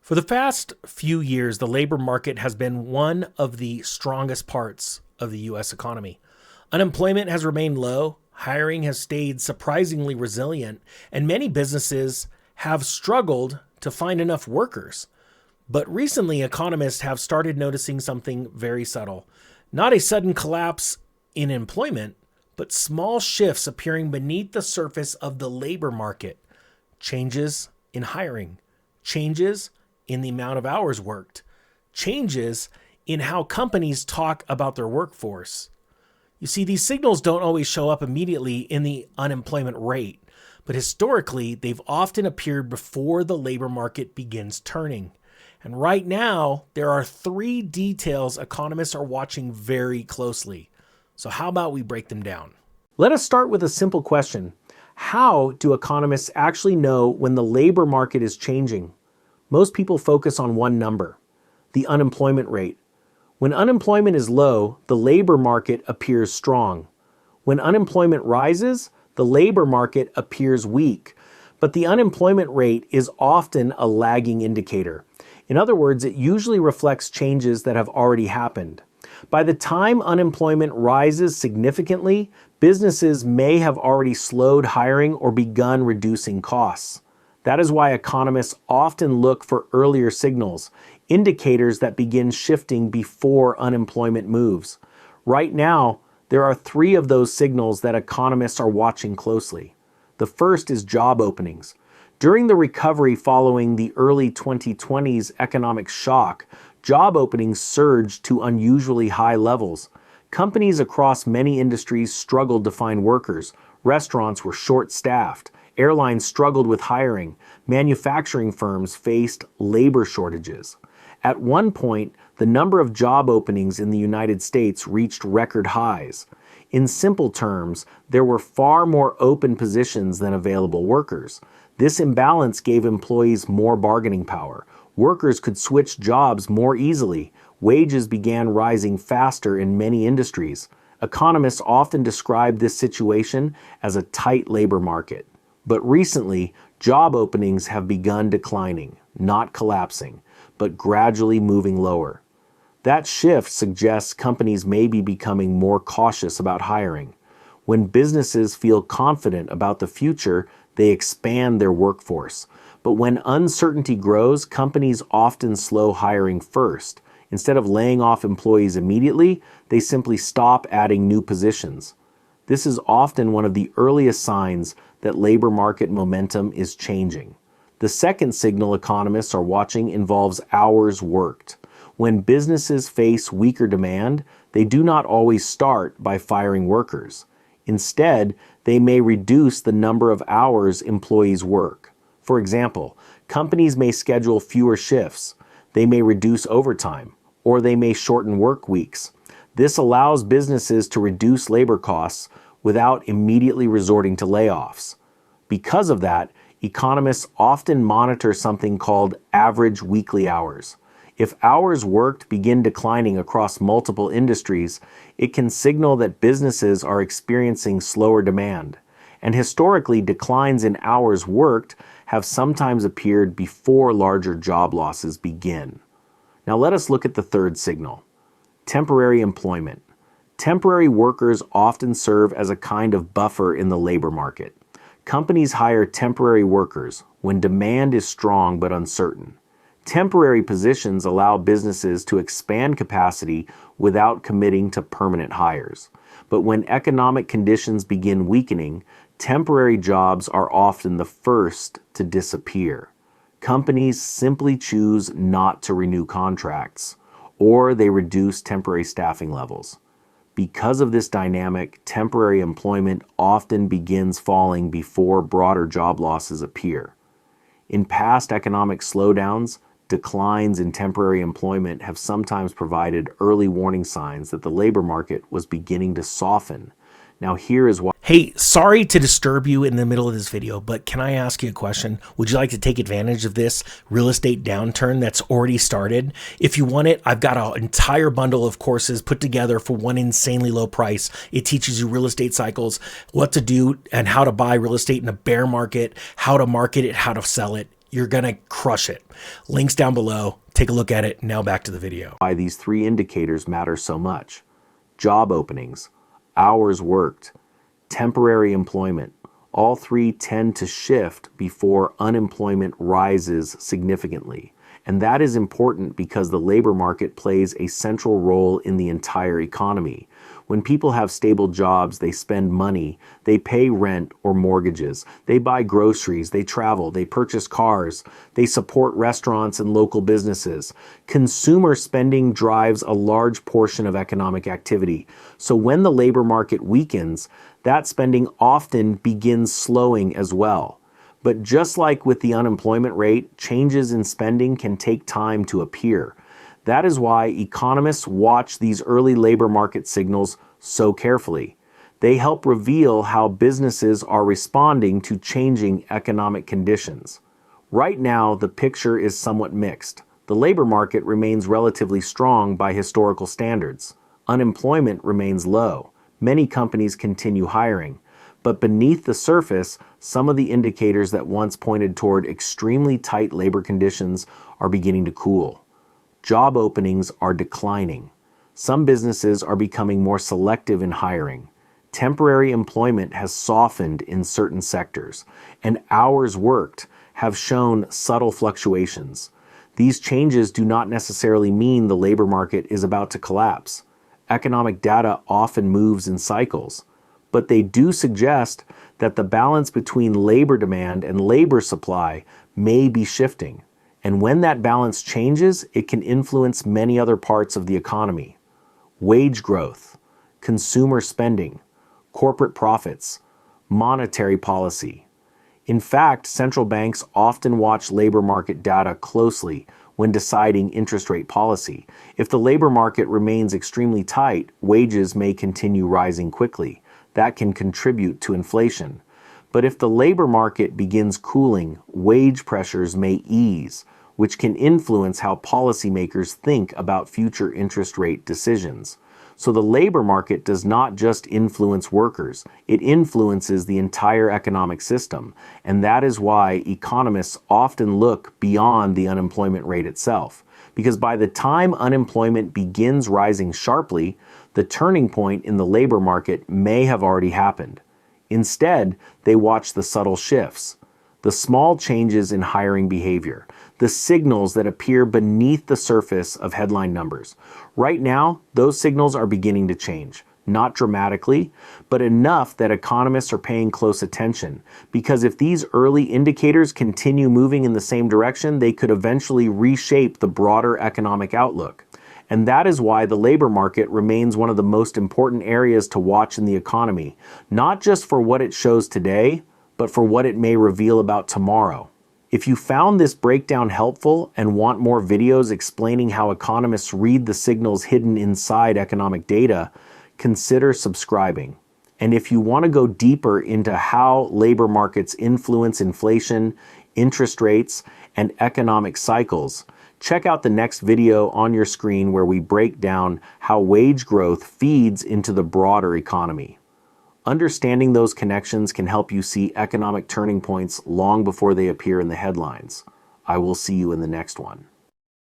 For the past few years, the labor market has been one of the strongest parts of the U.S. economy. Unemployment has remained low, hiring has stayed surprisingly resilient, and many businesses have struggled to find enough workers. But recently, economists have started noticing something very subtle. Not a sudden collapse in employment, but small shifts appearing beneath the surface of the labor market. Changes in hiring, changes in the amount of hours worked, changes in how companies talk about their workforce. You see, these signals don't always show up immediately in the unemployment rate, but historically, they've often appeared before the labor market begins turning. And right now, there are three details economists are watching very closely. So how about we break them down? Let us start with a simple question. How do economists actually know when the labor market is changing? Most people focus on one number, the unemployment rate. When unemployment is low, the labor market appears strong. When unemployment rises, the labor market appears weak. But the unemployment rate is often a lagging indicator. In other words, it usually reflects changes that have already happened. By the time unemployment rises significantly, businesses may have already slowed hiring or begun reducing costs. That is why economists often look for earlier signals, indicators that begin shifting before unemployment moves. Right now, there are three of those signals that economists are watching closely. The first is job openings. During the recovery following the early 2020s economic shock, job openings surged to unusually high levels. Companies across many industries struggled to find workers. Restaurants were short-staffed. Airlines struggled with hiring. Manufacturing firms faced labor shortages. At one point, the number of job openings in the United States reached record highs. In simple terms, there were far more open positions than available workers. This imbalance gave employees more bargaining power. Workers could switch jobs more easily. Wages began rising faster in many industries. Economists often describe this situation as a tight labor market. But recently, job openings have begun declining, not collapsing, but gradually moving lower. That shift suggests companies may be becoming more cautious about hiring. When businesses feel confident about the future, they expand their workforce. But when uncertainty grows, companies often slow hiring first. Instead of laying off employees immediately, they simply stop adding new positions. This is often one of the earliest signs that labor market momentum is changing. The second signal economists are watching involves hours worked. When businesses face weaker demand, they do not always start by firing workers. Instead, they may reduce the number of hours employees work. For example, companies may schedule fewer shifts, they may reduce overtime, or they may shorten work weeks. This allows businesses to reduce labor costs without immediately resorting to layoffs. Because of that, economists often monitor something called average weekly hours. If hours worked begin declining across multiple industries, it can signal that businesses are experiencing slower demand. And historically, declines in hours worked have sometimes appeared before larger job losses begin. Now let us look at the third signal, temporary employment. Temporary workers often serve as a kind of buffer in the labor market. Companies hire temporary workers when demand is strong but uncertain. Temporary positions allow businesses to expand capacity without committing to permanent hires. But when economic conditions begin weakening, temporary jobs are often the first to disappear. Companies simply choose not to renew contracts, or they reduce temporary staffing levels. Because of this dynamic, temporary employment often begins falling before broader job losses appear. In past economic slowdowns, declines in temporary employment have sometimes provided early warning signs that the labor market was beginning to soften. Now here is why. Hey, sorry to disturb you in the middle of this video, but can I ask you a question? Would you like to take advantage of this real estate downturn that's already started? If you want it, I've got an entire bundle of courses put together for one insanely low price. It teaches you real estate cycles, what to do and how to buy real estate in a bear market, how to market it, how to sell it. You're going to crush it. Links down below. Take a look at it. Now back to the video. Why these three indicators matter so much. Job openings, hours worked, temporary employment. All three tend to shift before unemployment rises significantly. And that is important because the labor market plays a central role in the entire economy. When people have stable jobs, they spend money, they pay rent or mortgages, they buy groceries, they travel, they purchase cars, they support restaurants and local businesses. Consumer spending drives a large portion of economic activity. So when the labor market weakens, that spending often begins slowing as well. But just like with the unemployment rate, changes in spending can take time to appear. That is why economists watch these early labor market signals so carefully. They help reveal how businesses are responding to changing economic conditions. Right now, the picture is somewhat mixed. The labor market remains relatively strong by historical standards. Unemployment remains low. Many companies continue hiring. But beneath the surface, some of the indicators that once pointed toward extremely tight labor conditions are beginning to cool. Job openings are declining. Some businesses are becoming more selective in hiring. Temporary employment has softened in certain sectors, and hours worked have shown subtle fluctuations. These changes do not necessarily mean the labor market is about to collapse. Economic data often moves in cycles, but they do suggest that the balance between labor demand and labor supply may be shifting. And when that balance changes, it can influence many other parts of the economy. Wage growth, consumer spending, corporate profits, monetary policy. In fact, central banks often watch labor market data closely when deciding interest rate policy. If the labor market remains extremely tight, wages may continue rising quickly. That can contribute to inflation. But if the labor market begins cooling, wage pressures may ease, which can influence how policymakers think about future interest rate decisions. So the labor market does not just influence workers, it influences the entire economic system. And that is why economists often look beyond the unemployment rate itself. Because by the time unemployment begins rising sharply, the turning point in the labor market may have already happened. Instead, they watch the subtle shifts, the small changes in hiring behavior, the signals that appear beneath the surface of headline numbers. Right now, those signals are beginning to change. Not dramatically, but enough that economists are paying close attention. Because if these early indicators continue moving in the same direction, they could eventually reshape the broader economic outlook. And that is why the labor market remains one of the most important areas to watch in the economy, not just for what it shows today, but for what it may reveal about tomorrow. If you found this breakdown helpful and want more videos explaining how economists read the signals hidden inside economic data, consider subscribing. And if you want to go deeper into how labor markets influence inflation, interest rates, and economic cycles, check out the next video on your screen where we break down how wage growth feeds into the broader economy. Understanding those connections can help you see economic turning points long before they appear in the headlines. I will see you in the next one.